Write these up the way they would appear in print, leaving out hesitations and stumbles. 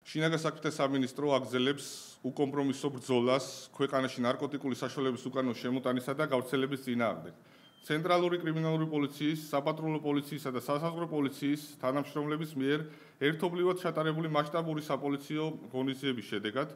შინაგან საქმეთა სამინისტრო აგრძელებს უკომპრომისო ბრძოლას ქვეყანაში ნარკოტიკული საშუალების უკანონო შემოტანისა და გავრცელების წინააღმდეგ. ცენტრალური კრიმინალური პოლიციის, საპატრულო პოლიციისა და სასაზღვრო პოლიციის თანამშრომლების მიერ ერთობლივად ჩატარებული მასშტაბური საპოლიციო ღონისძიების შედეგად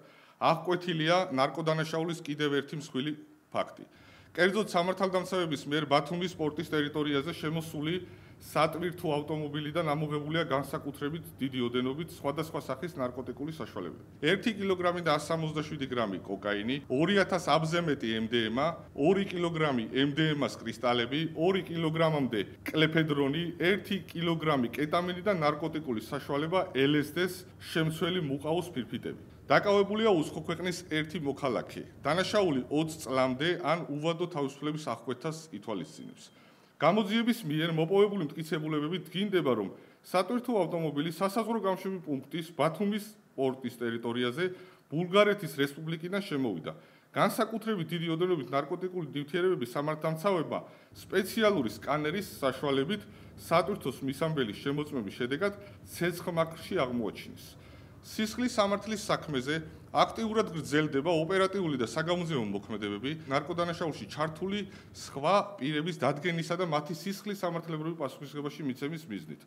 აღკვეთილია ნარკოდანაშაულის კიდევ ერთი მსხვილი ფაქტი. კერძოდ სამართალდამცავების მიერ ბათუმის პორტის ტერიტორიაზე შემოსული სატვირთო ავტომობილიდან ამოღებულია განსაკუთრებით დიდი ოდენობით სხვადასხვა სახის ნარკოტიკული საშუალებები. 1 კილოგრამი და 167 გრამი კოკაინი, 2000 აბზე მეტი MDMA, 2 კილოგრამი MDMA-ს კრისტალები, 2 კილოგრამამდე კლეფედრონი, 1 კილოგრამი კეტამინი და ნარკოტიკული საშუალება LSD-ს შემცველი მუყაოს ფირფიტები. დაკავებულია უცხო ქვეყნის ერთი მოქალაქე. დანაშაული 20 წლამდე ან უვადო თავისუფლების აღკვეთას ითვალისწინებს. გამოძიების მიერ მოპოვებული მტკიცებულებები დგინდება, რომ სატვირთო ავტომობილი სასაზღვრო გამშვები პუნქტის ბათუმის პორტის ტერიტორიაზე ბულგარეთის რესპუბლიკიდან შემოვიდა. განსაკუთრებით დიდი ოდენობით ნარკოტიკული ნივთიერებების სამართალდამცავებმა სპეციალური სკანერის საშუალებით სატვირთოს მისამბელის შემოწმების შედეგად ცეცხლმაგრში აღმოაჩინეს. სისხლის სამართლის საქმეზე აქტიურად გრძელდება ოპერატიული და საგამოძიებო მოქმედებები ნარკოდანაშაულში ჩართული სხვა პირების დადგენისა და მათი სისხლის სამართლებრივი პასუხისმგებაში მიცემის მიზნით.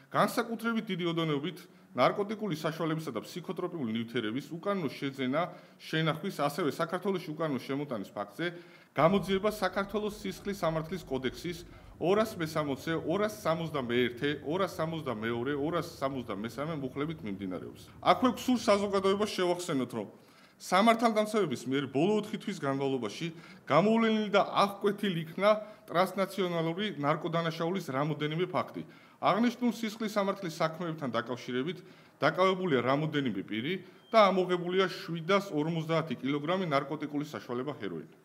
განსაკუთრებით დიდი ოდენობით ნარკოტიკული საშუალებისა და ფსიქოტროპიული ნივთიერების უკანონო შეძენა შენახვის, ასევე საქართველოში უკანონო შემოტანის ფაქტზე გამოძიება საქართველოს სისხლის სამართლის კოდექსის 260, 261, 262, 263 მუხლებით მიმდინარეობს. აქვე გსურს საზოგადოებას შევახსენოთ, რომ სამართალდამცავების მიერ ბოლო 4 თვის განმავლობაში გამოვლენილი და აღკვეთილი იქნა ტრანსნაციონალური ნარკოდანაშაულის რამოდენიმე ფაქტი. აღნიშნულ სისხლის სამართლის საქმეებთან დაკავშირებით დაკავებულია რამოდენიმე პირი და ამოღებულია 750 კილოგრამი ნარკოტიკული საშუალება ჰეროინი.